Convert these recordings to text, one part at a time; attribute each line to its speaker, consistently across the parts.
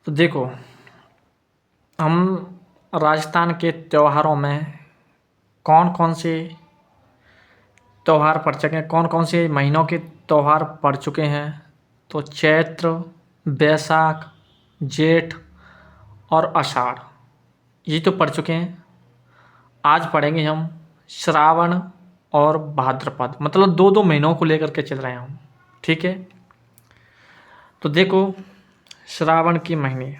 Speaker 1: तो देखो, हम राजस्थान के त्योहारों में कौन कौन से त्यौहार पड़ चुके हैं, कौन कौन से महीनों के त्यौहार पड़ चुके हैं। तो चैत्र, बैसाख, जेठ और आषाढ़, ये तो पड़ चुके हैं। आज पढ़ेंगे हम श्रावण और भाद्रपद, मतलब दो दो महीनों को लेकर के चल रहे हैं हम। ठीक है, तो देखो, श्रावण के महीने,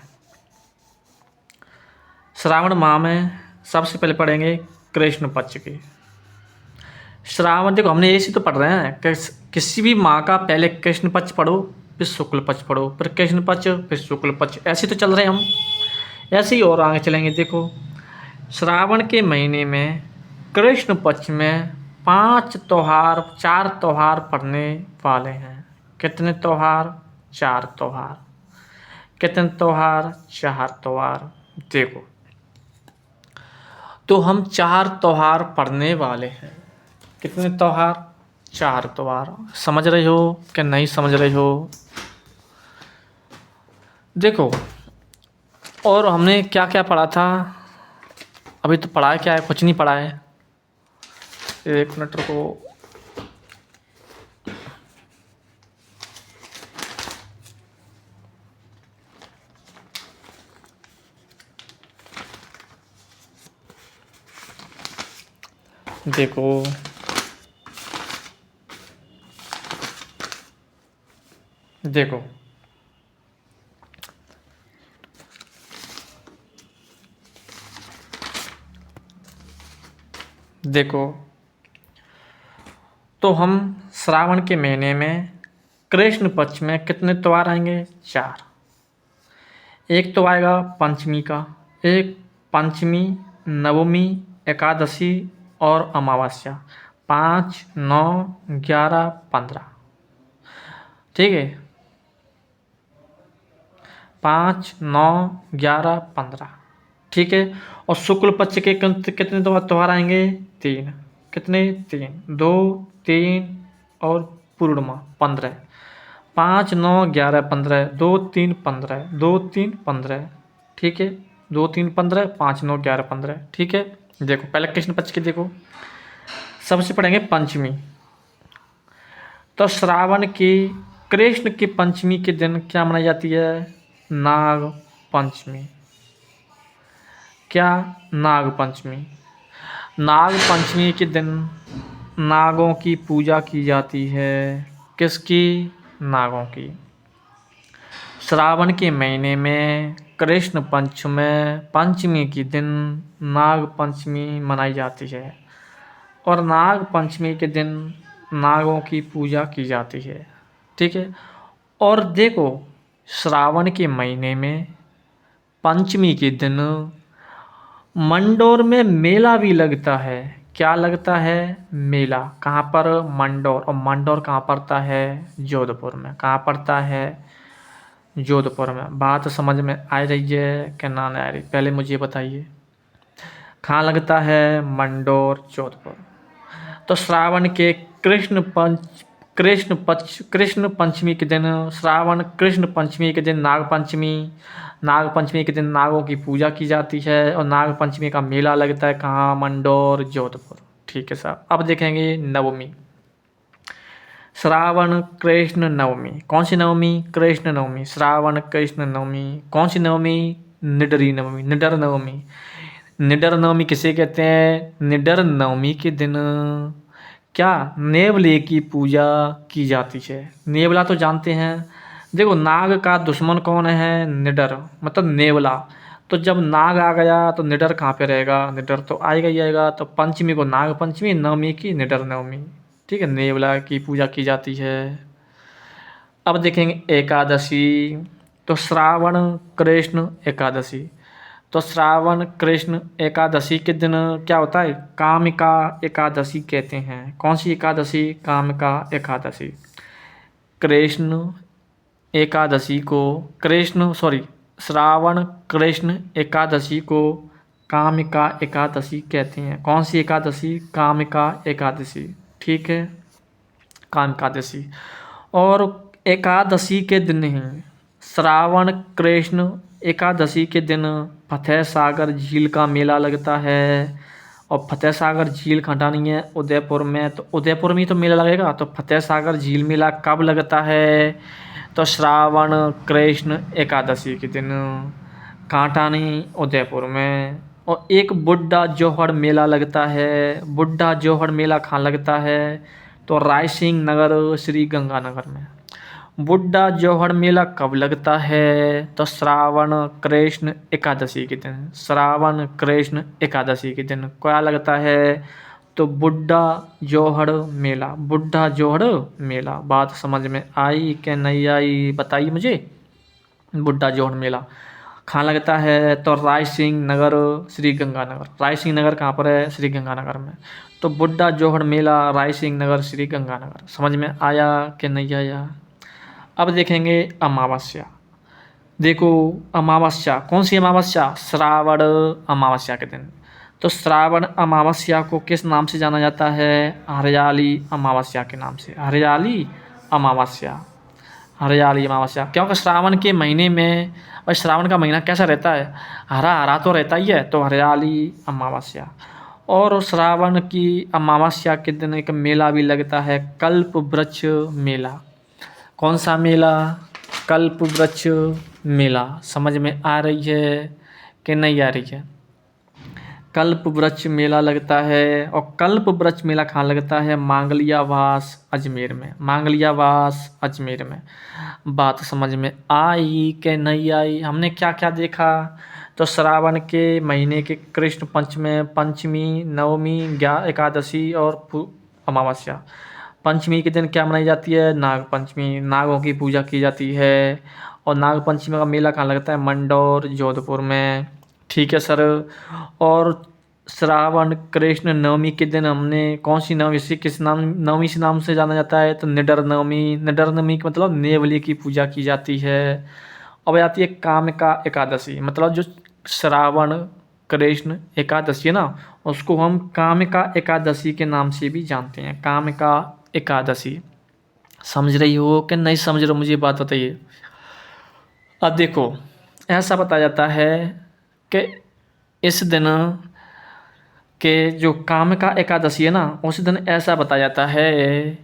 Speaker 1: श्रावण माह में सबसे पहले पढ़ेंगे कृष्ण पक्ष की। श्रावण, देखो हमने ऐसे तो पढ़ रहे हैं कि किसी भी माह का पहले कृष्ण पक्ष पढ़ो, फिर शुक्ल पक्ष पढ़ो, फिर कृष्ण पक्ष, फिर शुक्ल पक्ष, ऐसे तो चल रहे हैं हम। ऐसे ही और आगे चलेंगे। देखो, श्रावण के महीने में कृष्ण पक्ष में 4 त्यौहार पड़ने वाले हैं। कितने त्यौहार? 4 त्यौहार। कितने त्यौहार? 4 त्यौहार। देखो, तो हम 4 त्यौहार पढ़ने वाले हैं। कितने त्यौहार? 4 त्यौहार। समझ रहे हो कि नहीं समझ रहे हो? देखो, और हमने क्या क्या पढ़ा था? अभी तो पढ़ा है क्या है? कुछ नहीं पढ़ा है। एक मिनट रुको। देखो, देखो, देखो, तो हम श्रावण के महीने में कृष्ण पक्ष में कितने त्यौहार आएंगे? 4। एक तो आएगा पंचमी का, एक पंचमी, नवमी, एकादशी और अमावस्या। 5, 9, 11, 15। ठीक है, 5, 9, 11, 15। ठीक है, और शुक्ल पक्ष के कितने त्यौहार आएंगे? 3। कितने? 3, 2, 3 और पूर्णिमा 15। 5, 9, 11, 15, 2, 3, 15, 2, 3, 15। ठीक है, 2, 3, 15, 5, 9, 11, 15। ठीक है, देखो पहले कृष्ण पक्ष के देखो, सबसे पढ़ेंगे पंचमी। तो श्रावण की कृष्ण की पंचमी के दिन क्या मनाई जाती है? नाग पंचमी। क्या? नाग पंचमी। नाग पंचमी के दिन नागों की पूजा की जाती है। किसकी? नागों की। श्रावण के महीने में कृष्ण पक्ष में पंचमी के दिन नाग पंचमी मनाई जाती है, और नाग पंचमी के दिन नागों की पूजा की जाती है। ठीक है, और देखो, श्रावण के महीने में पंचमी के दिन मंडौर में मेला भी लगता है। क्या लगता है? मेला। कहाँ पर? मंडौर। और मंडौर कहाँ पड़ता है? जोधपुर में। कहाँ पड़ता है? जोधपुर में। बात समझ में आ रही है कि ना आ रही? पहले मुझे बताइए, कहाँ लगता है? मंडौर, जोधपुर। तो श्रावण के कृष्ण पंचमी के दिन, श्रावण कृष्ण पंचमी के दिन नाग पंचमी, नाग पंचमी के दिन नागों की पूजा की जाती है, और नाग पंचमी का मेला लगता है। कहाँ? मंडौर, जोधपुर। ठीक है साहब। अब देखेंगे नवमी। श्रावण कृष्ण नवमी। कौन सी नवमी? कृष्ण नवमी। श्रावण कृष्ण नवमी। कौन सी नवमी? निडरी नवमी, निडर नवमी। निडर नवमी किसे कहते हैं? निडर नवमी के दिन क्या? नेवले की पूजा की जाती है। नेवला तो जानते हैं। देखो, नाग का दुश्मन कौन है? निडर, मतलब नेवला। तो जब नाग आ गया तो निडर कहाँ पे रहेगा? निडर तो आएगा ही आएगा। तो पंचमी को नाग पंचमी, नवमी की निडर नवमी। ठीक है, नेवला की पूजा की जाती है। अब देखेंगे एकादशी। तो श्रावण कृष्ण एकादशी। तो श्रावण कृष्ण एकादशी के दिन क्या होता है? कामिका एकादशी कहते हैं। कौन सी एकादशी? कामिका एकादशी। कृष्ण एकादशी को, श्रावण कृष्ण एकादशी को कामिका एकादशी कहते हैं। कौन सी एकादशी? कामिका एकादशी। ठीक है, कामिका एकादशी। और एकादशी के दिन ही श्रावण कृष्ण एकादशी के दिन फतेह सागर झील का मेला लगता है। और फतेह सागर झील कहाँ नहीं है, उदयपुर में, तो उदयपुर में ही तो मेला लगेगा। तो फतेह सागर झील मेला कब लगता है, तो श्रावण कृष्ण एकादशी के दिन, कांटा नहीं, उदयपुर में। और एक बुड्ढा जोहड़ मेला लगता है। बुड्ढा जोहड़ मेला कहाँ लगता है, तो रायसिंह नगर श्री गंगानगर में। बुड्ढा जोहड़ मेला कब लगता है, तो श्रावण कृष्ण एकादशी के दिन। श्रावण कृष्ण एकादशी के दिन क्या लगता है, तो बुड्ढा जोहड़ मेला। बुड्ढा जोहड़ मेला। बात समझ में आई कि नहीं आई, बताइए मुझे। बुड्ढा जोहड़ मेला कहाँ लगता है, तो रायसिंह नगर श्री गंगानगर। रायसिंह नगर कहाँ पर है, श्री गंगानगर में। तो बुड्ढा जोहड़ मेला रायसिंह नगर श्री गंगानगर। समझ में आया कि नहीं आया। अब देखेंगे अमावस्या। देखो अमावस्या, कौन सी अमावस्या, श्रावण अमावस्या के दिन। तो श्रावण अमावस्या को किस नाम से जाना जाता है, हरियाली अमावस्या के नाम से। हरियाली अमावस्या। हरियाली अमावस्या, क्योंकि श्रावण के महीने में, भाई श्रावण का महीना कैसा रहता है, हरा हरा तो रहता ही है, तो हरियाली अमावस्या। और श्रावण की अमावस्या के दिन एक मेला भी लगता है, कल्प वृक्ष मेला। कौन सा मेला, कल्प वृक्ष मेला। समझ में आ रही है कि नहीं आ रही है। कल्प वृक्ष मेला लगता है। और कल्प वृक्ष मेला कहाँ लगता है, मांगलियावास अजमेर में। मांगलियावास अजमेर में। बात समझ में आई कि नहीं आई। हमने क्या क्या देखा, तो श्रावण के महीने के कृष्ण पक्ष में पंचमी, नवमी, एकादशी और अमावस्या। पंचमी के दिन क्या मनाई जाती है, नाग पंचमी। नागों की पूजा की जाती है। और नाग पंचमी का मेला कहाँ लगता है, मंडौर जोधपुर में। ठीक है सर। और श्रावण कृष्ण नवमी के दिन हमने कौन सी नवमी से, किस नाम, नवमी से नाम से जाना जाता है, तो निडर नवमी। निडर नवमी का मतलब नेवली की पूजा की जाती है। अब आती है कामिका एकादशी, मतलब जो श्रावण कृष्ण एकादशी है ना, उसको हम कामिका एकादशी के नाम से भी जानते हैं। कामिका एकादशी। समझ रही हो कि नहीं समझ रहे हो, मुझे बात बताइए। अब देखो ऐसा बताया जाता है कि इस दिन के जो कामिका एकादशी है ना, उस दिन ऐसा बताया जाता है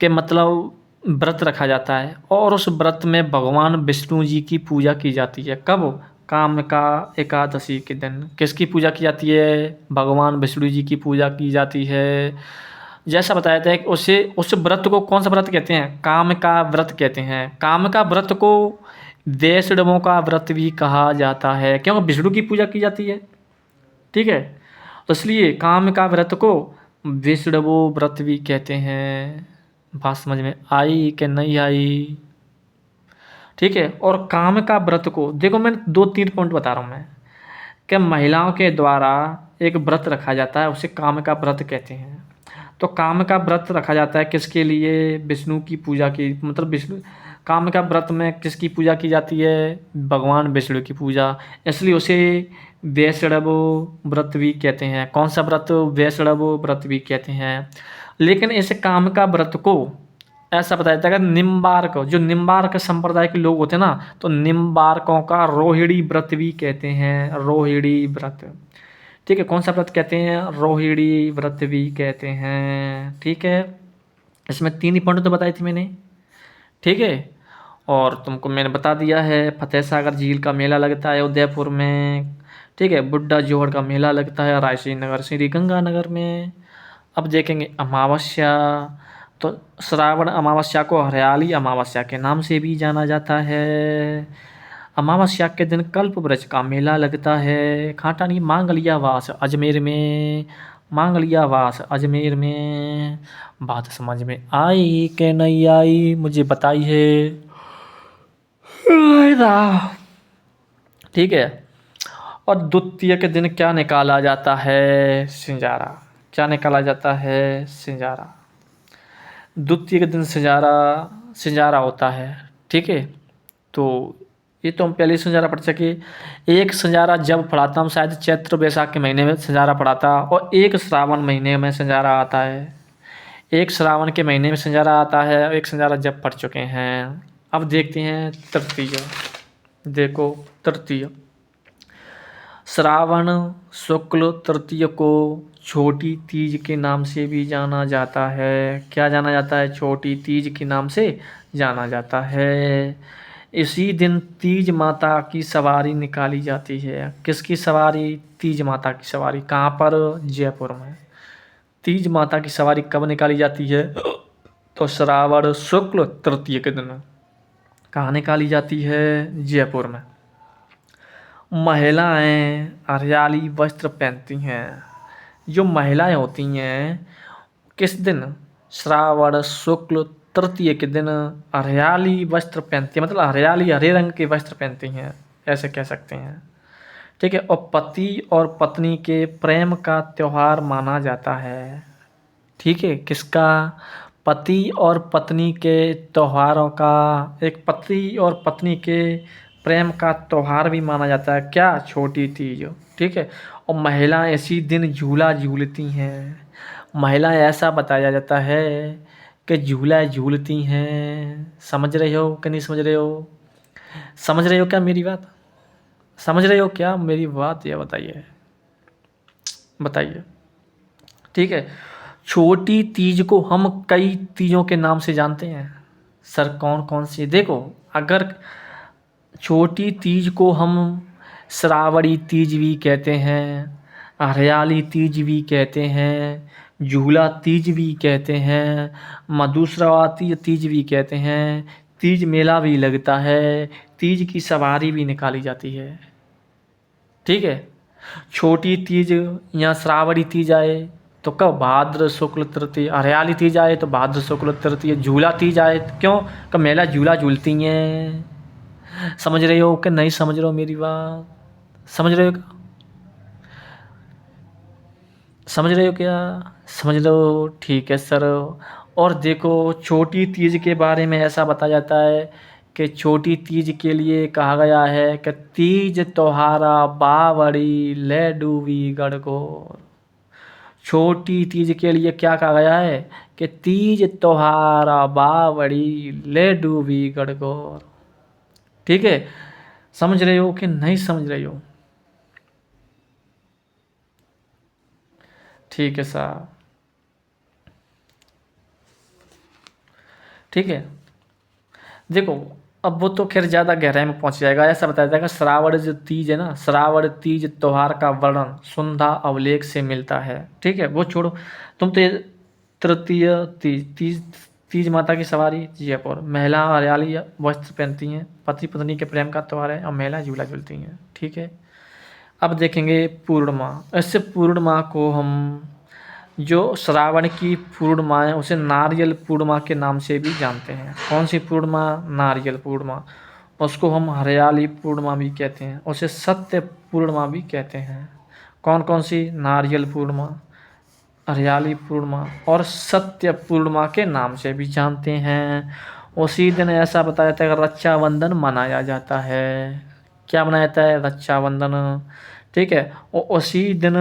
Speaker 1: कि मतलब व्रत रखा जाता है। और उस व्रत में भगवान विष्णु जी की पूजा की जाती है। कब, कामिका एकादशी के दिन। किसकी पूजा की जाती है, भगवान विष्णु जी की पूजा की जाती है। जैसा बताया जाता है कि उस व्रत को कौन सा व्रत कहते हैं, काम का व्रत कहते हैं। काम का व्रत को वैष्णवों का व्रत भी कहा जाता है, क्योंकि विष्णु की पूजा की जाती है। ठीक है, तो इसलिए काम का व्रत को वैष्णव व्रत भी कहते हैं। बात समझ में आई कि नहीं आई। ठीक है। और काम का व्रत को देखो, मैं 2-3 पॉइंट बता रहा हूँ मैं, कि महिलाओं के द्वारा एक व्रत रखा जाता है, उसे काम का व्रत कहते हैं। तो काम का व्रत रखा जाता है किसके लिए, विष्णु की पूजा की, मतलब विष्णु, काम का व्रत में किसकी पूजा की जाती है, भगवान विष्णु की पूजा। इसलिए उसे वैष्णव व्रत भी कहते हैं। कौन सा व्रत, वैष्णव व्रत भी कहते हैं। लेकिन इस काम का व्रत को ऐसा बताया जाता है कि निम्बार्क, जो निम्बार्क संप्रदाय के लोग होते हैं ना, तो निम्बार्कों का रोहिणी व्रत भी कहते हैं। रोहिणी व्रत। ठीक है, कौन सा व्रत कहते हैं, रोहिणी व्रत भी कहते हैं। ठीक है, इसमें 3 ही पॉइंट तो बताई थी मैंने। ठीक है, और तुमको मैंने बता दिया है, फतेह सागर झील का मेला लगता है उदयपुर में। ठीक है, बुड्ढा जोहड़ का मेला लगता है रायसिंह नगर श्री गंगानगर में। अब देखेंगे अमावस्या। तो श्रावण अमावस्या को हरियाली अमावस्या के नाम से भी जाना जाता है। अमावस्या के दिन कल्प वृक्ष का मेला लगता है, खाटानी मांगलियावास अजमेर में। मांगलियावास अजमेर में। बात समझ में आई कि नहीं आई, मुझे बताइए। ठीक है। और द्वितीय के दिन क्या निकाला जाता है, सिंजारा। क्या निकाला जाता है, सिंजारा। द्वितीय के दिन सिंजारा होता है। ठीक है, तो ये तो हम पहले ही सिंजारा पढ़ सके। एक सिंजारा जब पढ़ा था हम, शायद चैत्र वैशाख के महीने में सिंजारा पढ़ा था, और एक श्रावण महीने में सिंजारा आता है। एक श्रावण के महीने में सिंजारा आता है, और एक सिंजारा जब पढ़ चुके हैं। अब देखते हैं तृतीय। देखो तृतीय, श्रावण शुक्ल तृतीय को छोटी तीज के नाम से भी जाना जाता है। क्या जाना जाता है? छोटी तीज के नाम से जाना जाता है। इसी दिन तीज माता की सवारी निकाली जाती है। किसकी सवारी? तीज माता की सवारी। कहाँ पर? जयपुर में। तीज माता की सवारी कब निकाली जाती है? तो श्रावण शुक्ल तृतीय के दिन। कहाँ निकाली जाती है? जयपुर में। महिलाएं हरियाली वस्त्र पहनती हैं। जो महिलाएं होती हैं किस दिन? श्रावण शुक्ल तृतीय के दिन हरियाली वस्त्र पहनती हैं, मतलब हरियाली हरे रंग के वस्त्र पहनती हैं, ऐसे कह सकते हैं। ठीक है। और पति और पत्नी के प्रेम का त्योहार माना जाता है। ठीक है। किसका? पति और पत्नी के त्योहारों का, एक पति और पत्नी के प्रेम का त्योहार भी माना जाता है। क्या? छोटी तीज। ठीक है। और महिलाएं इसी दिन झूला झूलती हैं। महिलाएं ऐसा बताया जाता है कि झूला झूलती हैं। समझ रहे हो कि नहीं समझ रहे हो? समझ रहे हो क्या मेरी बात? समझ रहे हो क्या मेरी बात? ये बताइए, बताइए। ठीक है। छोटी तीज को हम कई तीजों के नाम से जानते हैं। सर कौन कौन सी? देखो, अगर छोटी तीज को हम श्रावणी तीज भी कहते हैं, हरियाली तीज भी कहते हैं, झूला तीज भी कहते हैं, मधुश्रावणी तीज भी कहते हैं, तीज मेला भी लगता है, तीज की सवारी भी निकाली जाती है। ठीक है। छोटी तीज या श्रावणी तीज आए तो कब? भाद्र शुक्ल तृतीय। हरियाली तीज आए तो भाद्र शुक्ल तृतीय। झूला तीज आए तो क्यों? कब महिला झूला झूलती हैं। समझ रहे हो कि नहीं समझ रहे हो मेरी बात? समझ रहे हो क्या? समझ रहे हो क्या? समझ रहे हो? ठीक है सर। और देखो, छोटी तीज के बारे में ऐसा बताया जाता है कि छोटी तीज के लिए कहा गया है कि तीज त्योहारा बावड़ी ले डूबी गणगौर। छोटी तीज के लिए क्या कहा गया है? कि तीज त्योहारा बावड़ी ले डूबी गणगौर। ठीक है। समझ रहे हो कि नहीं समझ रहे हो? ठीक है सर। ठीक है। देखो, अब वो तो खैर ज़्यादा गहराई में पहुंच जाएगा। ऐसा बताया जाएगा, श्रावण जो तीज है ना, श्रावण तीज त्योहार का वर्णन सुंधा अवलेख से मिलता है। ठीक है, वो छोड़ो। तुम तो ये तृतीय तीज तीज तीज माता की सवारी जयपुर, महिला हरियाली वस्त्र पहनती हैं, पति पत्नी के प्रेम का त्यौहार है और महिला झूला झूलती हैं। ठीक है। अब देखेंगे पूर्णिमा। ऐसे पूर्णिमा को हम, जो श्रावण की पूर्णिमा है उसे नारियल पूर्णिमा के नाम से भी जानते हैं। कौन सी पूर्णिमा? नारियल पूर्णिमा। उसको हम हरियाली पूर्णिमा भी कहते हैं, उसे सत्य पूर्णिमा भी कहते हैं। कौन कौन सी? नारियल पूर्णिमा, हरियाली पूर्णिमा और सत्य पूर्णिमा के नाम से भी जानते हैं। उसी दिन ऐसा बताया जाता है कि रक्षाबंधन मनाया जाता है। क्या मनाया जाता है? रक्षाबंधन। ठीक है। और उसी दिन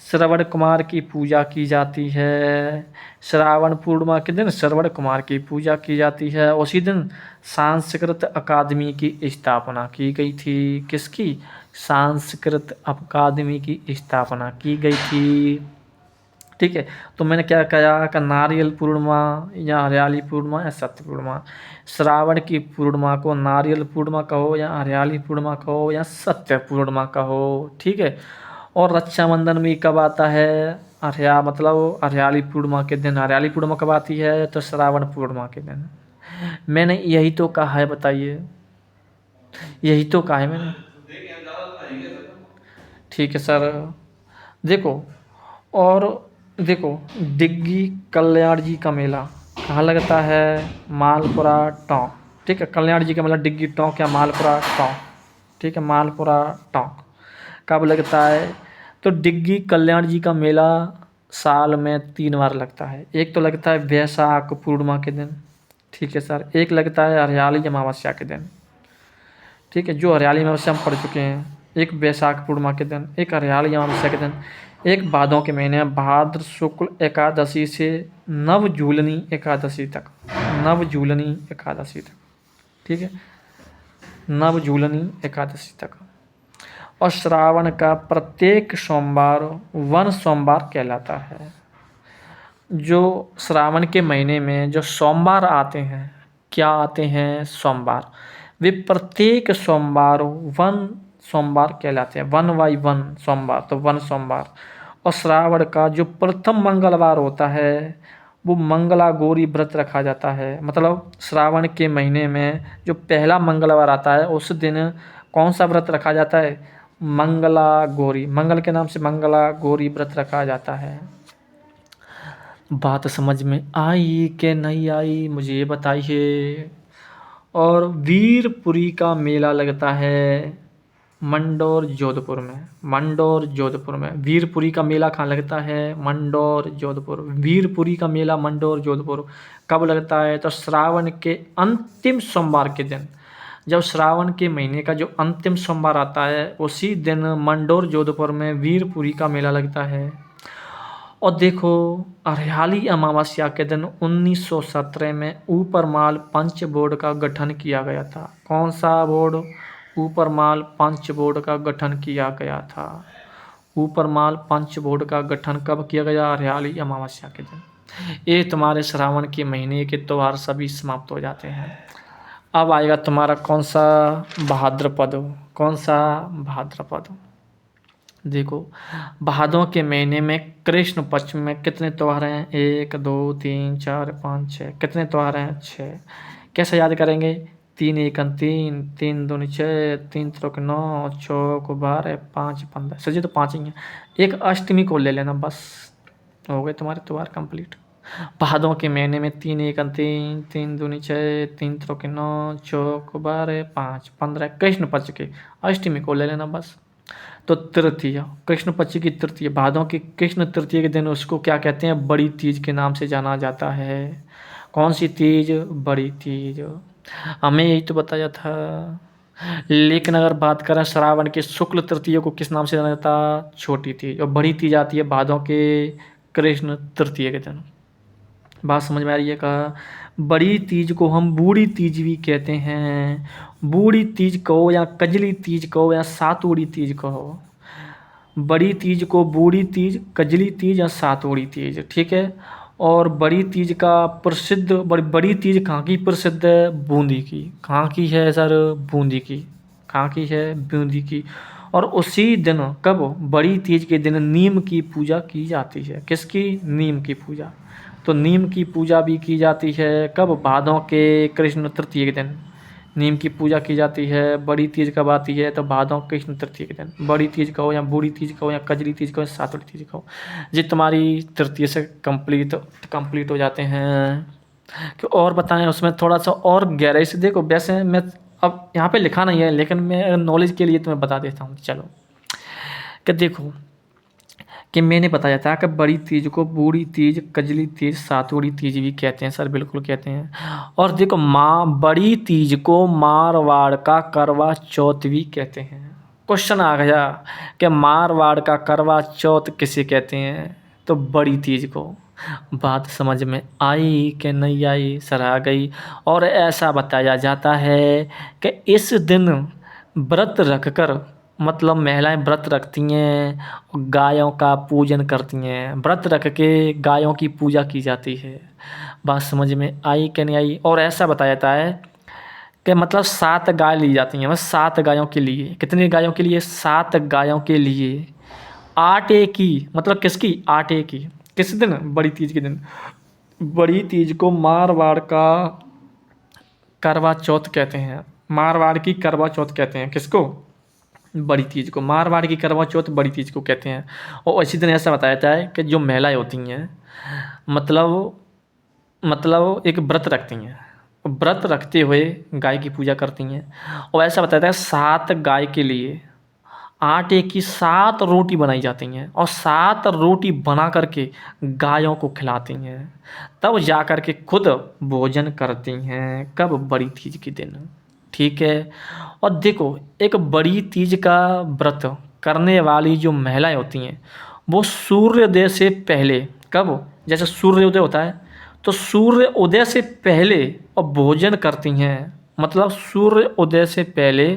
Speaker 1: श्रवण कुमार की पूजा की जाती है। श्रावण पूर्णिमा के दिन श्रवण कुमार की पूजा की जाती है। उसी दिन संस्कृत अकादमी की स्थापना की गई थी। किसकी? संस्कृत अकादमी की स्थापना की गई थी। ठीक है। तो मैंने क्या कहा कि नारियल पूर्णिमा या हरियाली पूर्णिमा या सत्य पूर्णिमा। श्रावण की पूर्णिमा को नारियल पूर्णिमा कहो या हरियाली पूर्णिमा कहो या सत्य पूर्णिमा कहो। ठीक है। और रक्षाबंधन भी कब आता है? मतलब हरियाली पूर्णिमा के दिन। हरियाली पूर्णिमा कब आती है? तो श्रावण पूर्णिमा के दिन। मैंने यही तो कहा है, बताइए। यही तो कहा है मैंने। ठीक है सर। देखो, और देखो, डिग्गी कल्याण जी का मेला कहाँ लगता है? मालपुरा टोंक। ठीक है। कल्याण जी का मेला डिग्गी टोंक या मालपुरा टोंक। ठीक है, मालपुरा टोंक। कब लगता है? तो डिग्गी कल्याण जी का मेला साल में 3 बार लगता है। एक तो लगता है वैशाख पूर्णिमा के दिन। ठीक है सर। एक लगता है हरियाली अमावस्या के दिन। ठीक है, जो हरियाली अमावस्या हम पढ़ चुके हैं। एक वैशाख पूर्णिमा के दिन, एक हरियाली अमावस्या के दिन, एक भादों के महीने में भाद्र शुक्ल एकादशी से नवजूलनी एकादशी तक। नवजूलनी एकादशी तक। ठीक है। नवजूलनी एकादशी तक। और श्रावण का प्रत्येक सोमवार वन सोमवार कहलाता है। जो श्रावण के महीने में जो सोमवार आते हैं, क्या आते हैं? सोमवार। वे प्रत्येक सोमवार वन सोमवार कहलाते हैं। वन बाई वन सोमवार, तो वन सोमवार। और श्रावण का जो प्रथम मंगलवार होता है वो मंगला गौरी व्रत रखा जाता है। मतलब श्रावण के महीने में जो पहला मंगलवार आता है उस दिन कौन सा व्रत रखा जाता है? मंगला गौरी, मंगल के नाम से मंगला गौरी व्रत रखा जाता है। बात समझ में आई कि नहीं आई, मुझे ये बताइए। और वीरपुरी का मेला लगता है मंडौर जोधपुर में। मंडौर जोधपुर में वीरपुरी का मेला कहाँ लगता है? मंडौर जोधपुर। वीरपुरी का मेला मंडौर जोधपुर कब लगता है? तो श्रावण के अंतिम सोमवार के दिन। जब श्रावण के महीने का जो अंतिम सोमवार आता है उसी दिन मंडौर जोधपुर में वीरपुरी का मेला लगता है। और देखो, हरियाली अमावस्या के दिन 1917 में ऊपरमाल पंच बोर्ड का गठन किया गया था। कौन सा बोर्ड? ऊपरमाल पंच बोर्ड का गठन किया गया था। ऊपरमाल पंच बोर्ड का गठन कब किया गया? हरियाली अमावस्या के दिन। ये तुम्हारे श्रावण के महीने के त्योहार सभी समाप्त हो जाते हैं। अब आएगा तुम्हारा कौन सा? भाद्रपद। कौन सा? भाद्रपद। देखो, भादों के महीने में कृष्ण पक्ष में कितने त्योहार हैं? 1 2 3 4 5 6। कितने त्योहार हैं? 6। कैसे याद करेंगे? 3 1 3, 3 2 6, 3 3 9, 4 12, 5 15। सर जी तो 5 ही हैं। एक अष्टमी को ले लेना, बस हो गए तुम्हारे त्योहार कंप्लीट। भादों के महीने में 3 1 3, 3 2 6, 3 3 9, 4 12, 5 15 कृष्ण पक्ष के अष्टमी को ले लेना बस। तो तृतीया, कृष्ण पक्ष की तृतीया, भादों की कृष्ण तृतीया के दिन उसको क्या कहते हैं? बड़ी तीज के नाम से जाना जाता है। कौन सी तीज? बड़ी तीज। हमें यही तो बताया था। लेकिन अगर बात करें श्रावण के शुक्ल तृतीया को किस नाम से जाना जाता? छोटी तीज। और बड़ी तीज आती है भादों के कृष्ण तृतीया के दिन। बात समझ में आ रही है? कहा बड़ी तीज को हम बूढ़ी तीज भी कहते हैं। बूढ़ी तीज कहो या कजली तीज कहो या सातुड़ी तीज कहो, बड़ी तीज को बूढ़ी तीज, कजली तीज या सातुड़ी तीज, ठीक है। और बड़ी तीज का प्रसिद्ध बड़ी तीज कहाँ की प्रसिद्ध है? बूंदी की। कहाँ की है सर? बूंदी की। कहाँ की है? बूंदी की। और उसी दिन कब? बड़ी तीज के दिन नीम की पूजा की जाती है। किसकी? नीम की पूजा। तो नीम की पूजा भी की जाती है कब? भादों के कृष्ण तृतीया के दिन नीम की पूजा की जाती है। बड़ी तीज कब आती है? तो भादों कृष्ण तृतीया के दिन। बड़ी तीज कहो या बूढ़ी तीज कहो या कजली तीज कहो या सातुड़ी तीज कहो, ये तुम्हारी तृतीया से कंप्लीट हो जाते हैं। कि और बताएं उसमें थोड़ा सा और गहराई से। देखो, वैसे मैं अब यहाँ पे लिखा नहीं है लेकिन मैं नॉलेज के लिए तुम्हें बता देता हूँ। चलो, कि देखो कि मैंने बताया था कि बड़ी तीज को बूढ़ी तीज, कजली तीज, सातुड़ी तीज भी कहते हैं सर, बिल्कुल कहते हैं। और देखो, बड़ी तीज को मारवाड़ का करवा चौथ भी कहते हैं। क्वेश्चन आ गया कि मारवाड़ का करवा चौथ किसे कहते हैं? तो बड़ी तीज को। बात समझ में आई कि नहीं आई? सर आ गई। और ऐसा बताया जाता है कि इस दिन व्रत रखकर, मतलब महिलाएं व्रत रखती हैं, गायों का पूजन करती हैं। व्रत रख के गायों की पूजा की जाती है। बात समझ में आई कि नहीं आई? और ऐसा बताया जाता है कि मतलब 7 गाय ली जाती हैं, बस 7 गायों के लिए। कितनी गायों के लिए? 7 गायों के लिए। आटे की, मतलब किसकी? आटे की। किस दिन? बड़ी तीज के दिन। बड़ी तीज को मारवाड़ का करवा चौथ कहते हैं। मारवाड़ की करवा चौथ कहते हैं। किसको? बड़ी तीज को। मारवाड़ की करवा चौथ बड़ी तीज को कहते हैं। और इसी दिन ऐसा बताया जाता है कि जो महिलाएं होती हैं, मतलब एक व्रत रखती हैं, व्रत रखते हुए गाय की पूजा करती हैं। और ऐसा बताया जाता है 7 गाय के लिए आटे की 7 रोटी बनाई जाती हैं और 7 रोटी बना करके गायों को खिलाती हैं, तब जा कर के खुद भोजन करती हैं। कब? बड़ी तीज के दिन, ठीक है। और देखो, एक बड़ी तीज का व्रत करने वाली जो महिलाएं होती हैं वो सूर्योदय से पहले, कब? जैसे सूर्योदय होता है तो सूर्य उदय से पहले और भोजन करती हैं। मतलब सूर्य उदय से पहले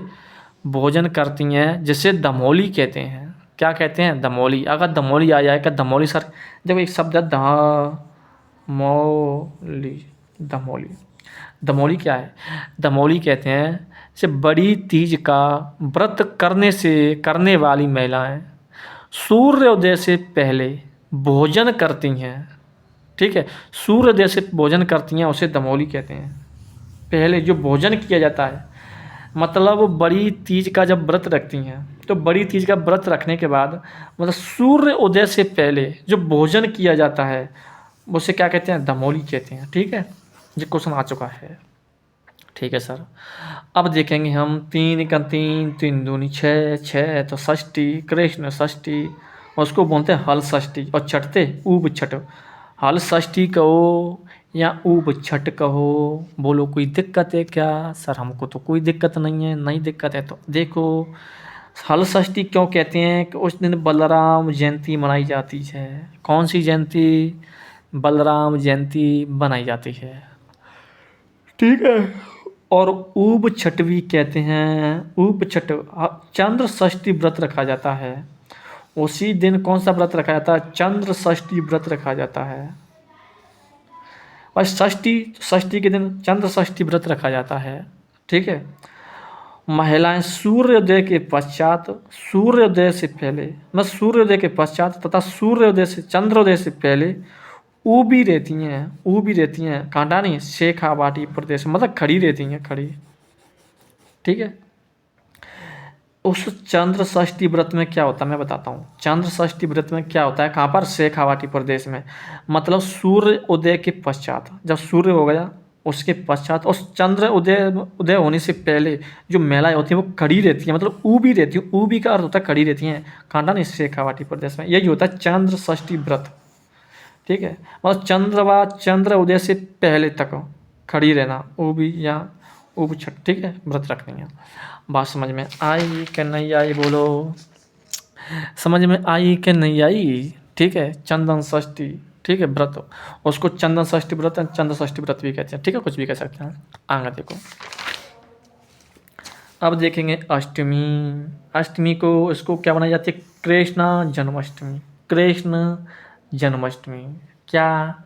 Speaker 1: भोजन करती हैं, जिसे दमोली कहते हैं। क्या कहते हैं? दमोली। अगर दमोली आ जाए, क्या दमोली सर, देखो एक शब्द है दमोली, दमोली। दमोली क्या है? दमोली कहते हैं जैसे बड़ी तीज का व्रत करने वाली महिलाएं सूर्योदय से पहले भोजन करती हैं। ठीक है, सूर्योदय से भोजन करती हैं, उसे दमोली कहते हैं। पहले जो भोजन किया जाता है, मतलब वो बड़ी तीज का जब व्रत रखती हैं, तो बड़ी तीज का व्रत रखने के बाद मतलब सूर्य उदय से पहले जो भोजन किया जाता है, उसे क्या कहते हैं? दमोली कहते हैं। ठीक है, ये क्वेश्चन आ चुका है। ठीक है सर। अब देखेंगे हम 3 का 3, 3 दूनी 6, 6 तो षष्ठी, कृष्ण षष्ठी, उसको बोलते हैं हल षष्ठी। और छठते ऊब छठ। हल षष्ठी कहो या ऊब छठ कहो, बोलो कोई दिक्कत है क्या? सर हमको तो कोई दिक्कत नहीं है। नहीं दिक्कत है तो देखो, हल षष्ठी क्यों कहते हैं कि उस दिन बलराम जयंती मनाई जाती है। कौन सी जयंती? बलराम जयंती मनाई जाती है। ठीक है। और ऊब छठ भी कहते हैं। ऊब छठ चंद्र षष्ठी व्रत रखा जाता है। उसी दिन कौन सा व्रत रखा जाता है? चंद्र षष्ठी व्रत रखा जाता है। और षष्ठी, षष्ठी के दिन चंद्र षष्ठी व्रत रखा जाता है। ठीक है। महिलाएं सूर्योदय के पश्चात, सूर्योदय से पहले, मतलब सूर्योदय के पश्चात तथा सूर्योदय से चंद्रोदय से पहले ऊबी रहती हैं। ऊबी रहती हैं, कांटा नहीं, शेखावाटी प्रदेश, मतलब खड़ी रहती हैं, खड़ी। ठीक है। उस चंद्र षष्ठी व्रत में क्या होता है मैं बताता हूँ। चंद्र षष्ठी व्रत में क्या होता है? कहाँ पर? शेखावाटी प्रदेश में। मतलब सूर्य उदय के पश्चात, जब सूर्य हो गया उसके पश्चात, उस चंद्र उदय होने से पहले जो महिलाएं होती हैं वो खड़ी रहती हैं, मतलब ऊबी रहती है। ऊबी का अर्थ होता है खड़ी रहती हैं, कांटा नहीं, शेखावाटी प्रदेश में। यही होता है चंद्र षष्ठी व्रत। ठीक है, मतलब चंद्र उदय से पहले तक खड़ी रहना, ऊबी या ऊब छठ। ठीक है, व्रत रखनी है। बात समझ में आई कि नहीं आई? बोलो, समझ में आई कि नहीं आई? ठीक है, चंदन षष्ठी, ठीक है, व्रत, उसको चंदन षष्ठी व्रत, चंद्र षष्ठी व्रत भी कहते हैं। ठीक है, कुछ भी कह सकते हैं। आगे देखो, अब देखेंगे अष्टमी। अष्टमी को, इसको क्या बनाई जाती है? कृष्ण जन्माष्टमी। कृष्ण जन्माष्टमी। क्या?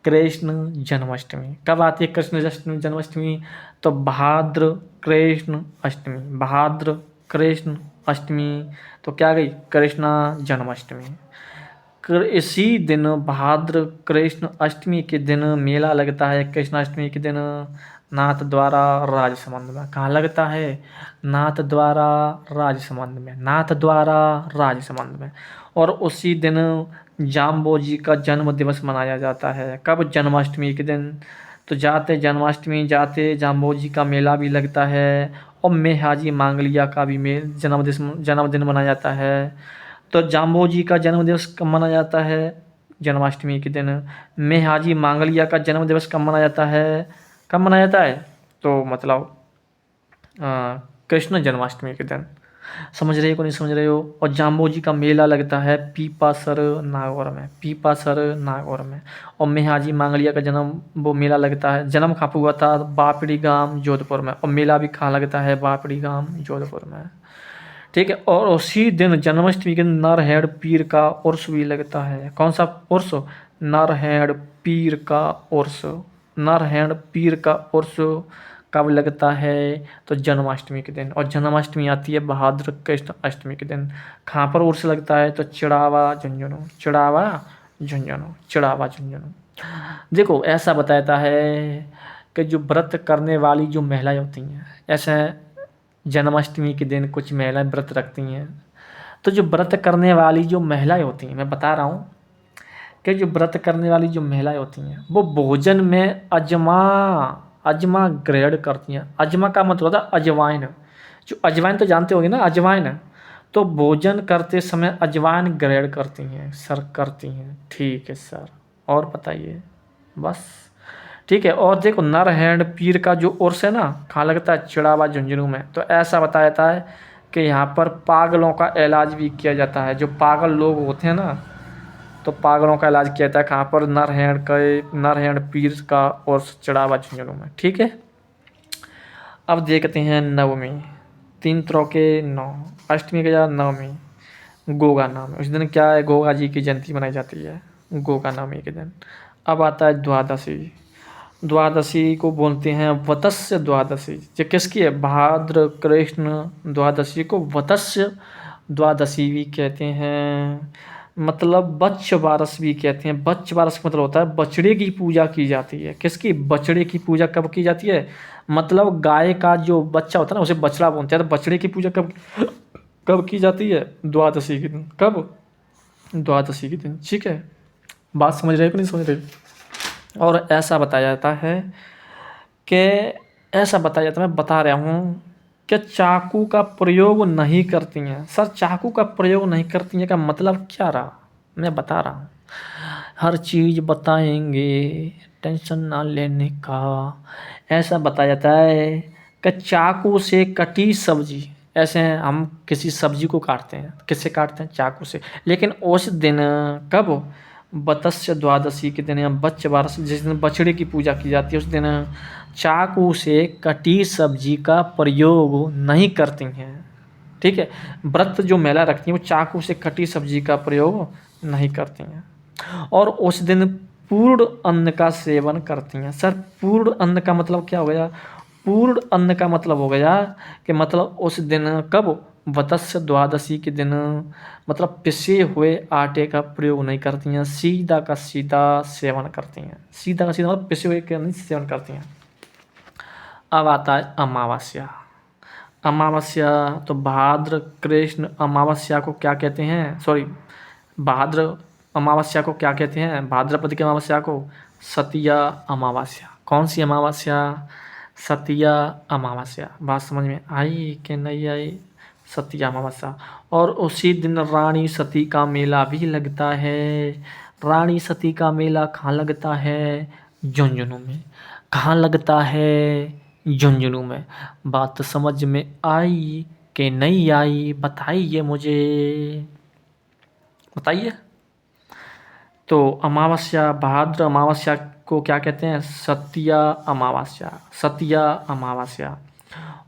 Speaker 1: कृष्ण जन्माष्टमी। कब आती है कृष्ण जन्माष्टमी? तो भाद्र कृष्ण अष्टमी। भाद्र कृष्ण अष्टमी, तो क्या गई? कृष्ण जन्माष्टमी। इसी दिन भाद्र कृष्ण अष्टमी के दिन मेला लगता है। कृष्णाष्टमी के दिन नाथ द्वारा राजसमंद में। कहाँ लगता है? नाथ द्वारा राजसमंद में। नाथ द्वारा राजसमंद में। और उसी दिन जाम्बो जी का जन्म दिवस मनाया जाता है। कब? जन्माष्टमी के दिन। तो जाते जन्माष्टमी, जाते जाम्बो जी का मेला भी लगता है। और मेहाजी मांगलिया का भी जन्मदिन मनाया जाता है। तो जाम्बो जी का जन्म दिवस कब मनाया जाता है? जन्माष्टमी के दिन। मेहाजी मांगलिया का जन्म दिवस कब मनाया जाता है? कब मनाया जाता है? तो मतलब कृष्ण जन्माष्टमी के दिन। समझ रहे हो को नहीं समझ रहे हो? और जाम्बो जी का मेला लगता है पीपासर नागौर में। पीपासर नागौर में। और मेहाजी मांगलिया का जन्म, वो मेला लगता है, जन्म कहाँ पे हुआ था? बापड़ी गांव जोधपुर में। और मेला भी कहाँ लगता है? बापड़ी गांव जोधपुर में। ठीक है। और उसी दिन जन्माष्टमी के दिन नरहैड़ पीर का उर्स भी लगता है। कौन सा उर्स? नरहैड़ पीर का उर्स। नरहैड़ पीर का उर्स कब लगता है? तो जन्माष्टमी के दिन। और जन्माष्टमी आती है भाद्र कृष्ण अष्टमी के दिन। कहाँ पर उर्स लगता है? तो चिड़ावा झुंझुनू। चिड़ावा झुंझुनू। चिड़ावा झुंझुनू। देखो, ऐसा बताता है कि जो व्रत करने वाली जो महिलाएं होती हैं, ऐसे जन्माष्टमी के दिन कुछ महिलाएं व्रत रखती हैं। तो जो व्रत करने वाली जो महिलाएं होती हैं, मैं बता रहा हूँ कि जो व्रत करने वाली जो महिलाएं होती हैं, वो भोजन में अजमा अजमा ग्रहण करती हैं। अजमा का मतलब होता है अजवाइन। जो अजवाइन तो जानते होंगे ना, अजवाइन। तो भोजन करते समय अजवाइन ग्रहण करती हैं सर, करती हैं। ठीक है सर, और बताइए बस। ठीक है। और देखो, नरहैड़ पीर का जो उर्स है ना, कहाँ लगता है? चिड़ावा झुंझुनू में। तो ऐसा बताया जाता है कि यहाँ पर पागलों का इलाज भी किया जाता है। जो पागल लोग होते हैं ना, तो पागलों का इलाज किया जाता है कहाँ पर? नरहैड़ पीर का उर्स चिड़ावा झुंझुनू में। ठीक है। अब देखते हैं नवमी, 3 3 9, अष्टमी के बाद नवमी, गोगा नवमी। उस दिन क्या है, गोगा जी की जयंती मनाई जाती है गोगा नवमी के दिन। अब आता है द्वादशी। द्वादशी को बोलते हैं वत्स्य द्वादशी। ये किसकी है, भाद्र कृष्ण द्वादशी को वत्स्य द्वादशी भी कहते हैं, मतलब बच्च बारस भी कहते हैं। बच्च बारस का मतलब होता है बछड़े की पूजा की जाती है। किसकी, बछड़े की पूजा कब की जाती है, मतलब गाय का जो बच्चा होता है ना उसे बछड़ा बोलते हैं। तो बछड़े की पूजा कब कब की जाती है, द्वादशी के दिन। कब, द्वादशी के दिन। ठीक है, बात समझ रहे हो कि नहीं समझ रहे। और ऐसा बताया जाता है कि ऐसा बताया जाता है, मैं बता रहा हूँ कि चाकू का प्रयोग नहीं करती हैं। सर चाकू का प्रयोग नहीं करती हैं का मतलब क्या रहा, मैं बता रहा हूँ, हर चीज़ बताएंगे, टेंशन ना लेने का। ऐसा बताया जाता है कि चाकू से कटी सब्जी, ऐसे हम किसी सब्जी को काटते हैं, किससे काटते हैं, चाकू से। लेकिन उस दिन कब, वत्स्य द्वादशी के दिन या बच्च बारस, जिस दिन बछड़े की पूजा की जाती है, उस दिन चाकू से कटी सब्जी का प्रयोग नहीं करती हैं। ठीक है, व्रत जो महिला रखती हैं वो चाकू से कटी सब्जी का प्रयोग नहीं करती हैं। और उस दिन पूर्ण अन्न का सेवन करती हैं। सर पूर्ण अन्न का मतलब क्या हो गया, पूर्ण अन्न का मतलब हो गया कि मतलब उस दिन कब, वत्स्य द्वादशी के दिन, मतलब पिसे हुए आटे का प्रयोग नहीं करती हैं, सीधा का सीधा सेवन करती हैं। सीधा का सीधा मतलब पिसे हुए का नहीं सेवन करती हैं। अब आता है अमावस्या। अमावस्या तो भाद्र कृष्ण अमावस्या को क्या कहते हैं, सॉरी, भाद्र अमावस्या को क्या कहते हैं, भाद्रपद की अमावस्या को सतिया अमावस्या। कौन सी अमावस्या, सतिया अमावस्या। बात समझ में आई कि नहीं आई, सतिया अमावस्या। और उसी दिन रानी सती का मेला भी लगता है। रानी सती का मेला कहाँ लगता है, झुंझुनू में। कहाँ लगता है, झुंझुनू में। बात समझ में आई कि नहीं आई, बताइए मुझे, बताइए। तो अमावस्या, भाद्र अमावस्या को क्या कहते हैं, सतिया अमावस्या। सतिया अमावस्या।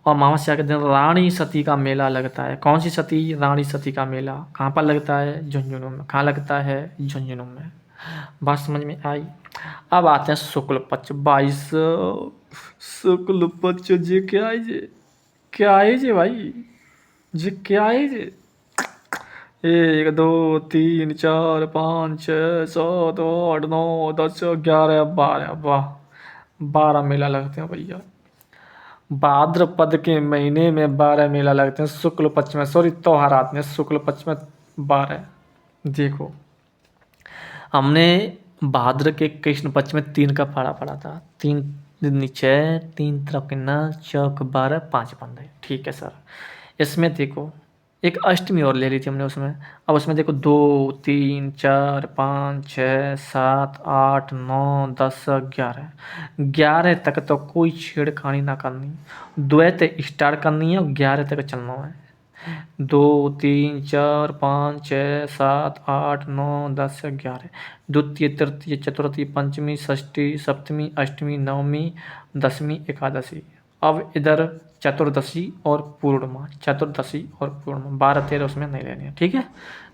Speaker 1: और अमावस्या के दिन रानी सती का मेला लगता है। कौन सी सती, रानी सती का मेला कहाँ पर लगता है, झुंझुनू में। कहाँ लगता है, झुंझुनू में। बात समझ में आई। अब आते हैं शुक्ल पक्ष। 22 शुक्ल पक्ष जी क्या है जी, क्या है जी भाई, जी क्या है जी। 1 2 3 4 5 6 7 8 9 10 11 12, वाह, 12 मेला लगते हैं भैया। भाद्रपद के महीने में 12 मेला लगते हैं, शुक्ल पक्ष में, सॉरी त्योहार आते हैं शुक्ल पक्ष में 12। देखो हमने भाद्र के कृष्ण पक्ष में 3 का फाड़ा पड़ा था, 3 दूनी 6, 3 त्रिकोण चौक 12, 5 15। ठीक है सर, इसमें देखो एक अष्टमी और ले ली थी हमने उसमें। अब उसमें देखो 2 3 4 5 6 7 8 9 10 11, 11 तक तो कोई छेड़खानी ना करनी, द्वैत स्टार्ट करनी है और 11 तक चलना है। 2 3 4 5 6 7 8 9 10 11, द्वितीय तृतीय चतुर्थी पंचमी षष्ठी सप्तमी अष्टमी नवमी दसवीं एकादशी। अब इधर चतुर्दशी और पूर्णिमा, चतुर्दशी और पूर्णिमा 12 13 उसमें नहीं लेनी है। ठीक है,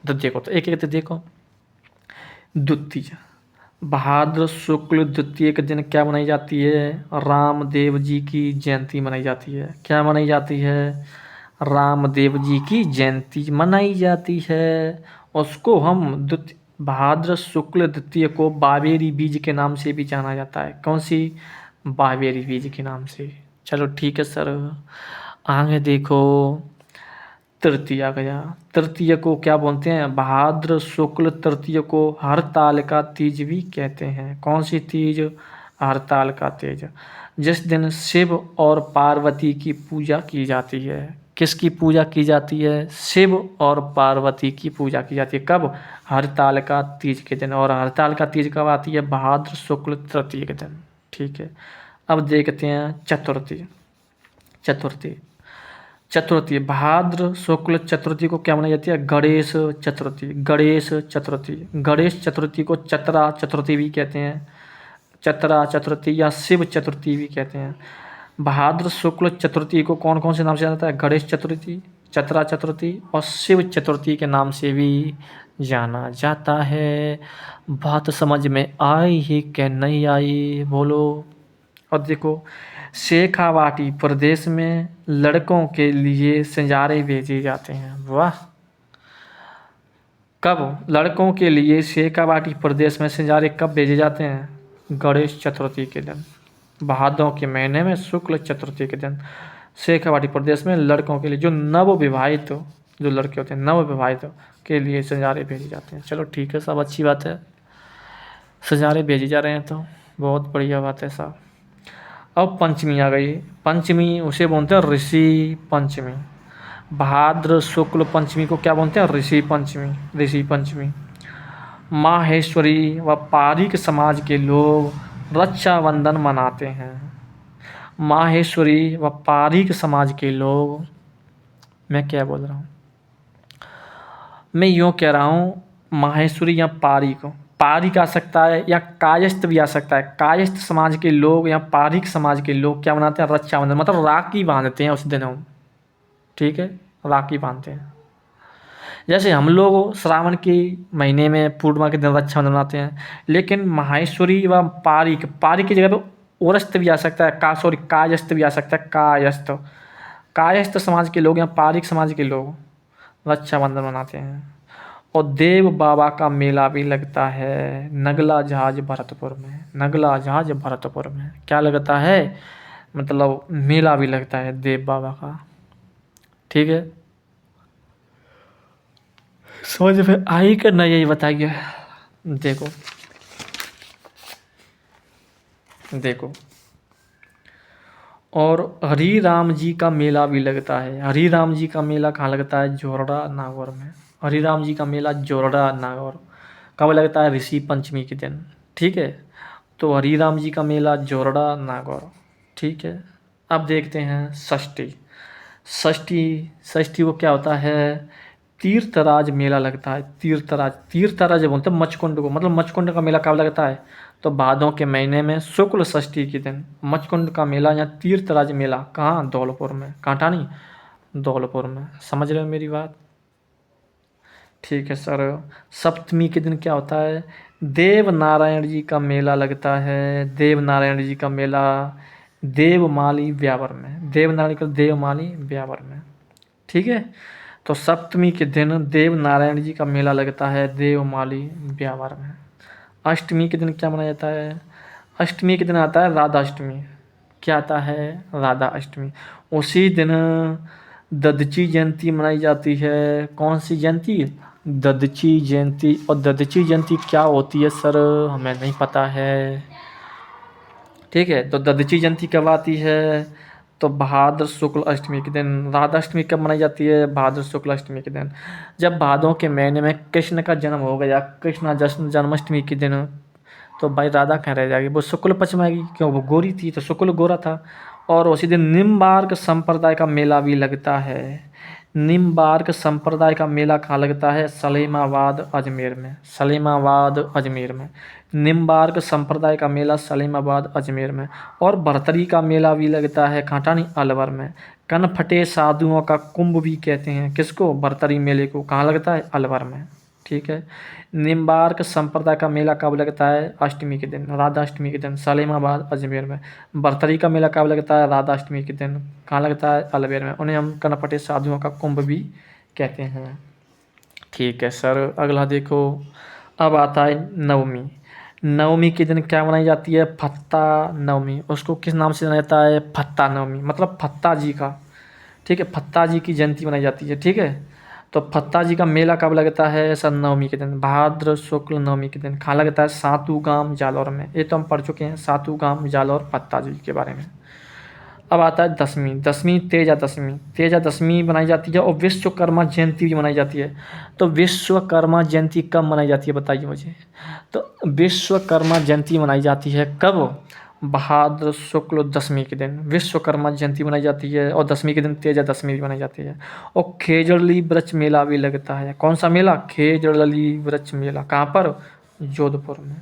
Speaker 1: तो देखो, तो एक एक तो देखो। द्वितीय, भाद्र शुक्ल द्वितीय के दिन क्या मनाई जाती है, रामदेव जी की जयंती मनाई जाती है। क्या मनाई जाती है, रामदेव जी की जयंती मनाई जाती है। उसको हम भाद्र शुक्ल द्वितीय को बावेरी बीज के नाम से भी जाना जाता है। कौन सी, बावेरी बीज के नाम से। चलो ठीक है सर, आगे देखो। तृतीया आ गया। तृतीय को क्या बोलते हैं, भाद्र शुक्ल तृतीय को हरताल का तीज भी कहते हैं। कौन सी तीज, हरताल का तीज, जिस दिन शिव और पार्वती की पूजा की जाती है। किसकी पूजा की जाती है, शिव और पार्वती की पूजा की जाती है। कब, हरताल का तीज के दिन। और हरताल का तीज कब आती है, भाद्र शुक्ल तृतीय के दिन। ठीक है, अब देखते हैं चतुर्थी। चतुर्थी, चतुर्थी भाद्र शुक्ल चतुर्थी को क्या मनाई जाती है, गणेश चतुर्थी। गणेश चतुर्थी, गणेश चतुर्थी को चतरा चतुर्थी भी कहते हैं। चतरा चतुर्थी या शिव चतुर्थी भी कहते हैं। भाद्र शुक्ल चतुर्थी को कौन कौन से नाम से जाना जाता है? गणेश चतुर्थी, चतरा चतुर्थी और शिव चतुर्थी के नाम से भी जाना जाता है। बात समझ में आई ही कि नहीं आई, बोलो। और देखो, शेखावाटी प्रदेश में लड़कों के लिए सिंजारे भेजे जाते हैं। वाह। कब लड़कों के लिए शेखावाटी प्रदेश में सिंजारे कब भेजे जाते हैं? गणेश चतुर्थी के दिन, भादों के महीने में शुक्ल चतुर्थी के दिन शेखावाटी प्रदेश में लड़कों के लिए, जो नवविवाहित जो लड़के होते हैं नवविवाहित के लिए सिंजारे भेजे जाते हैं। चलो ठीक है, सब अच्छी बात है, सिंजारे भेजे जा रहे हैं तो बहुत बढ़िया बात है साहब। अब पंचमी आ गई। पंचमी उसे बोलते हैं ऋषि पंचमी। भाद्र शुक्ल पंचमी को क्या बोलते हैं? ऋषि पंचमी। ऋषि पंचमी माहेश्वरी व पारिक समाज के लोग रक्षाबंधन मनाते हैं। माहेश्वरी व पारिक समाज के लोग, मैं क्या बोल रहा हूँ, मैं यूँ कह रहा हूँ माहेश्वरी या पारिक। पारिक आ सकता है या कायस्थ भी आ सकता है। कायस्थ समाज के लोग या पारिक समाज के लोग क्या मनाते हैं? रक्षाबंधन, मतलब राखी बांधते हैं उस दिन हम, ठीक है, राखी बांधते हैं। जैसे हम लोग श्रावण के महीने में पूर्णिमा के दिन रक्षाबंधन मनाते हैं, लेकिन माहेश्वरी व पारिक, पारिक की जगह पे ओरस्त भी आ सकता है, कायस्थ भी आ सकता है। कायस्थ, कायस्थ समाज के लोग या पारिक समाज के लोग रक्षाबंधन मनाते हैं। और देव बाबा का मेला भी लगता है नगला जहाज भरतपुर में। नगला जहाज भरतपुर में क्या लगता है? मतलब मेला भी लगता है देव बाबा का, ठीक है। समझ में आई कि नहीं, यही बताइए। देखो देखो, और हरि राम जी का मेला भी लगता है। हरि राम जी का मेला कहाँ लगता है? जोरड़ा नागौर में। हरि राम जी का मेला जोरड़ा नागौर कब लगता है? ऋषि पंचमी के दिन, ठीक है। तो हरि राम जी का मेला जोरड़ा नागौर, ठीक है। अब देखते हैं षष्ठी। षष्ठी, षष्ठी को क्या होता है? तीर्थराज मेला लगता है। तीर्थराज, तीर्थराज बोलते हैं मचकुंड को, मतलब मचकुंड का मेला कब लगता है? तो भादों के महीने में शुक्ल षष्ठी के दिन मचकुंड का मेला या तीर्थराज मेला कहाँ? धौलपुर में। कांटानी, धौलपुर में। समझ रहे हो मेरी बात? ठीक है सर। सप्तमी के दिन क्या होता है? देव नारायण जी का मेला लगता है। देव नारायण जी का मेला देवमाली ब्यावर में। देव नारायण का देवमाली ब्यावर में, ठीक है। तो सप्तमी के दिन देव नारायण जी का मेला लगता है देवमाली ब्यावर में। अष्टमी के दिन क्या मनाया जाता है? अष्टमी के दिन आता है राधाष्टमी। क्या आता है? राधा अष्टमी। उसी दिन दधची जयंती मनाई जाती है। कौन सी जयंती? दधची जयंती। और दधची जयंती क्या होती है सर? हमें नहीं पता है, ठीक है। तो दधची जयंती कब आती है? तो भाद्र शुक्ल अष्टमी के दिन। राधा अष्टमी कब मनाई जाती है? भाद्र शुक्ल अष्टमी के दिन, जब भादों के महीने में कृष्ण का जन्म हो गया, कृष्ण जन्माष्टमी के दिन। तो भाई राधा कहाँ रह जाएगी? वो शुक्ल पक्ष में आएगी, क्यों? वो गोरी थी तो शुक्ल गोरा था। और उसी दिन निम्बार्क संप्रदाय का मेला भी लगता है। निम्बार्क संप्रदाय का मेला कहाँ लगता है? सलेमाबाद अजमेर में। सलेमाबाद अजमेर में निम्बार्क संप्रदाय का मेला सलीमाबाद अजमेर में। और भरतरी का मेला भी लगता है कांटानी अलवर में। कनफटे साधुओं का कुंभ भी कहते हैं किसको? भरतरी मेले को। कहाँ लगता है? अलवर में, ठीक है। निम्बार्क संप्रदाय का मेला कब लगता है? अष्टमी के दिन, राधा अष्टमी के दिन, सलीमाबाद अजमेर में। भरतरी का मेला कब लगता है? राधा अष्टमी के दिन। कहाँ लगता है? अलवर में। उन्हें हम कनफटे साधुओं का कुंभ भी कहते हैं, ठीक है सर। अगला देखो, अब आता है नवमी। नवमी के दिन क्या मनाई जाती है? फत्ता नवमी। उसको किस नाम से जाना जाता है? फत्ता नवमी, मतलब फत्ता जी का, ठीक है। फत्ता जी की जयंती मनाई जाती है, ठीक है। तो फत्ता जी का मेला कब लगता है? सन नवमी के दिन, भाद्र शुक्ल नवमी के दिन। कहाँ लगता है? सातू गांव जालौर में। ये तो हम पढ़ चुके हैं, सातू गांव जालौर फत्ता जी के बारे में। अब आता है दसवीं। दसवीं तेजा दशमी। तेजा दशमी बनाई जाती है और विश्वकर्मा जयंती भी मनाई जाती है। तो विश्वकर्मा जयंती कब मनाई जाती है बताइए मुझे? तो विश्वकर्मा जयंती मनाई जाती है कब? भाद्र शुक्ल दशमी के दिन विश्वकर्मा जयंती मनाई जाती है। और दशमी के दिन तेजा दशमी भी मनाई जाती है। और खेजड़ली वृक्ष मेला भी लगता है। कौन सा मेला? खेजड़ली वृक्ष मेला। कहाँ पर? जोधपुर में।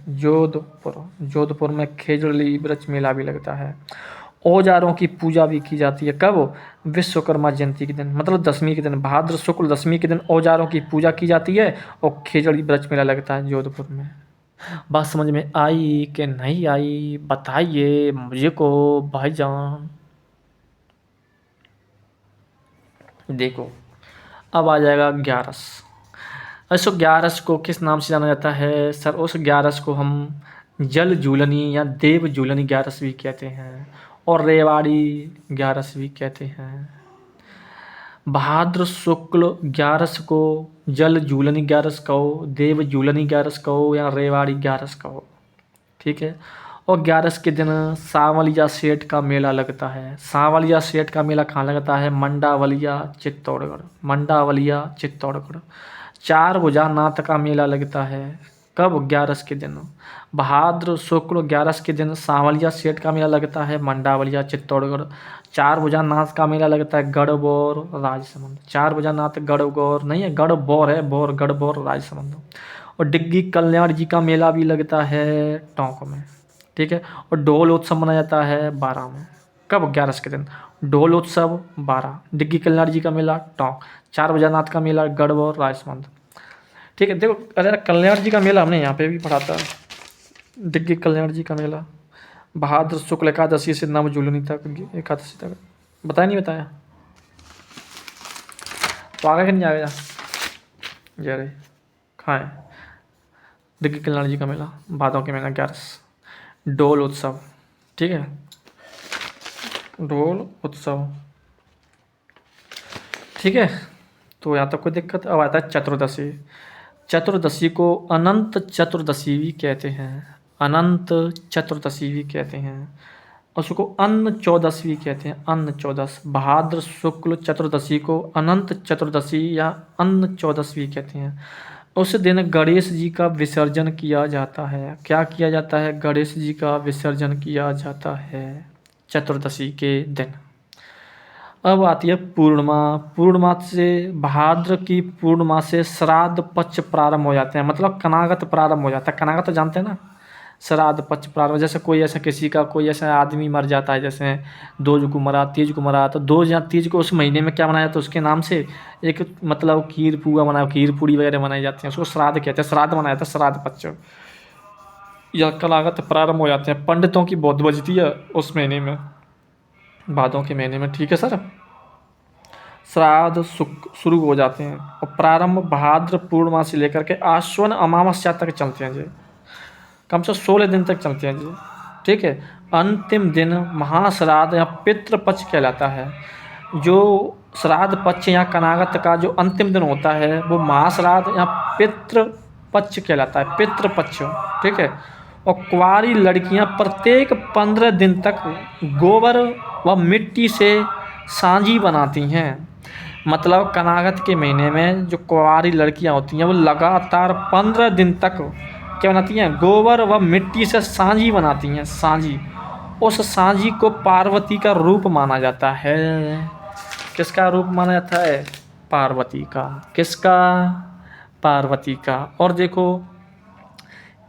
Speaker 1: जोधपुर में खेजड़ली वृक्ष मेला भी लगता है। औजारों की पूजा भी की जाती है। कब? विश्वकर्मा जयंती के दिन, मतलब दशमी के दिन, भाद्र शुक्ल दशमी के दिन औजारों की पूजा की जाती है और खेजड़ी ब्रज मेला लगता है जोधपुर में। बात समझ में आई कि नहीं आई, बताइए मुझे को भाईजान। देखो, अब आ जाएगा ग्यारस। उस ग्यारस को किस नाम से जाना जाता है सर? उस ग्यारस को हम जल जूलनी या देव जूलनी ग्यारस भी कहते हैं और रेवाड़ी ग्यारस भी कहते हैं। भाद्र शुक्ल ग्यारस को जल जूलनी ग्यारस कहो, देव जूलनी ग्यारस कहो या रेवाड़ी ग्यारस कहो, ठीक है। और ग्यारस के दिन सांवलिया सेठ का मेला लगता है। सांवलिया सेठ का मेला कहाँ लगता है? मंडावलिया चित्तौड़गढ़, मंडावलिया चित्तौड़गढ़। चार भुजा नाथ का मेला लगता है। कब? ग्यारस के दिन। भाद्र शुक्ल ग्यारस के दिन सांवलिया सेठ का मेला लगता है मंडावलिया चित्तौड़गढ़। चार भुजा नाथ का मेला लगता है गढ़बौर राजसमंद। चार भुजा नाथ गढ़बौर नहीं है, गढ़बौर है, बौर गढ़बौर राजसमंद। और डिग्गी कल्याण जी का मेला भी लगता है टोंक में, ठीक है। और ढोल उत्सव मनाया जाता है 12 में। कब? ग्यारस के दिन। ढोल उत्सव 12, डिग्गी कल्याण जी का मेला टोंक, चार बजानाथ का मेला गढ़बौर राजसमंद, ठीक है। देखो अरे कल्याण जी का मेला हमने यहाँ पे भी पढ़ा था, डिग्गी कल्याण जी का मेला भाद्र शुक्ल एकादशी से नव जुलनी तक, एकादशी तक। बताया नहीं बताया? तो आगे नहीं आएगा जय खाएँ। डिग्गी कल्याण जी का मेला, भादों के महीना ग्यारस। डोल उत्सव, ठीक है, डोल उत्सव, ठीक है। तो यहाँ तक कोई दिक्कत? अब आता है चतुर्दशी। चतुर्दशी को अनंत चतुर्दशी भी कहते हैं, अनंत चतुर्दशी भी कहते हैं। उसको अन्न चौदस भी कहते हैं, अन्न चौदस। भाद्र शुक्ल चतुर्दशी को अनंत चतुर्दशी या अन्न चौदस भी कहते हैं। उस दिन गणेश जी का विसर्जन किया जाता है। क्या किया जाता है? गणेश जी का विसर्जन किया जाता है चतुर्दशी के दिन। अब आती है पूर्णिमा। पूर्णिमा से, भाद्र की पूर्णिमा से श्राद्ध पक्ष प्रारंभ हो जाते हैं, मतलब कनागत प्रारंभ हो जाता है। कनागत तो जानते हैं ना, श्राद्ध पक्ष प्रारंभ। जैसे कोई ऐसा किसी का कोई ऐसा आदमी मर जाता है, जैसे दोज को मरा, तीज को मरा, तो दोज या तीज को उस महीने में क्या मनाया जाता है? उसके नाम से एक मतलब खीर पुआ मना, खीर पूड़ी वगैरह मनाई जाती हैं, उसको श्राद्ध कहते हैं। श्राद्ध मनाया जाता है, श्राद्ध पक्ष या कनागत प्रारंभ हो जाते हैं। पंडितों की बहुत बजती है उस महीने में, भादों के महीने में, ठीक है सर। श्राद्ध शुरू हो जाते हैं और प्रारंभ भाद्र पूर्णिमा से लेकर के आश्विन अमावस्या तक चलते हैं जी, कम से 16 दिन तक चलते हैं जी, ठीक है। अंतिम दिन महाश्राद्ध या पितृपक्ष कहलाता है। जो श्राद्ध पक्ष या कनागत का जो अंतिम दिन होता है वो महाश्राद्ध या पितृपक्ष कहलाता है, पितृपक्ष, ठीक है। और कुंवारी लड़कियां प्रत्येक 15 दिन तक गोबर व मिट्टी से सांझी बनाती हैं। मतलब कनागत के महीने में जो कुंवारी लड़कियां होती हैं वो लगातार 15 दिन तक क्या बनाती हैं? गोबर व मिट्टी से सांझी बनाती हैं, सांझी। उस सांझी को पार्वती का रूप माना जाता है। किसका रूप माना जाता है? पार्वती का। किसका? पार्वती का। और देखो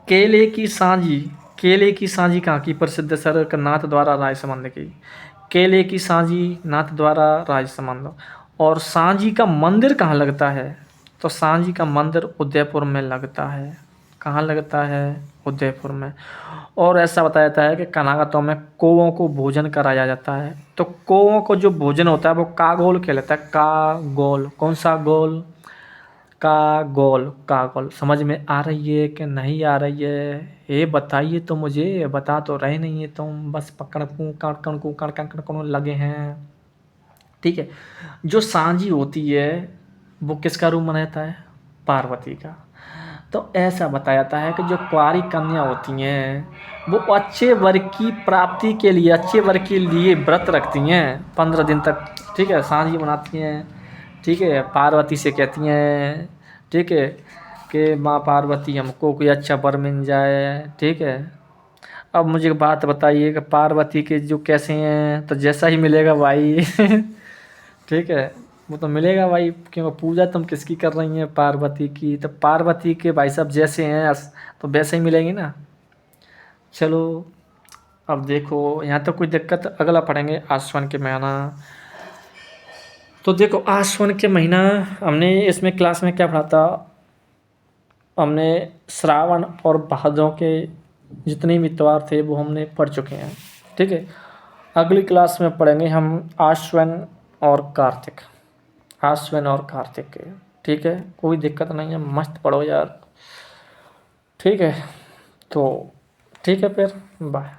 Speaker 1: केले की सांझी, केले की सांझी कहाँ की प्रसिद्ध सर? नाथ द्वारा राजसमंद की। केले की सांझी नाथ द्वारा राजसमंद। और सांझी का मंदिर कहाँ लगता है? तो सांझी का मंदिर उदयपुर में लगता है। कहाँ लगता है? उदयपुर में। और ऐसा बताया जाता है कि कनागतों में कौओं को भोजन कराया जाता है। तो कौओं को जो भोजन होता है वो कागोल कहलाता है, कागोल। कौन सा गोल? कागोल, कागोल। समझ में आ रही है कि नहीं आ रही है? ये बताइए तो मुझे, बता तो रहे नहीं है तुम, बस पकड़ कण लगे हैं, ठीक है। जो सांझी होती है वो किसका रूप माना जाता है? पार्वती का। तो ऐसा बताया जाता है कि जो कुंवारी कन्या होती हैं वो अच्छे वर्ग की प्राप्ति के लिए, अच्छे वर्ग के लिए व्रत रखती हैं 15 दिन तक, ठीक है। सांझी बनाती हैं, ठीक है। पार्वती से कहती हैं, ठीक है, कि माँ पार्वती हमको कोई अच्छा वर मिल जाए, ठीक है। अब मुझे एक बात बताइए कि पार्वती के जो कैसे हैं? तो जैसा ही मिलेगा भाई ठीक है, वो तो मिलेगा भाई, क्योंकि पूजा तुम किसकी कर रही हैं? पार्वती की। तो पार्वती के भाई साहब जैसे हैं तो वैसे ही मिलेंगे ना। चलो अब देखो यहाँ तो कोई दिक्कत, अगला पढ़ेंगे आश्विन के महीना। तो देखो आश्विन के महीना हमने इसमें क्लास में क्या पढ़ा था, हमने श्रावण और भादों के जितने भी त्योहार थे वो हमने पढ़ चुके हैं। ठीक है, अगली क्लास में पढ़ेंगे हम आश्विन और कार्तिक, आश्विन और कार्तिक के। ठीक है, कोई दिक्कत नहीं है, मस्त पढ़ो यार। ठीक है, तो ठीक है फिर, बाय।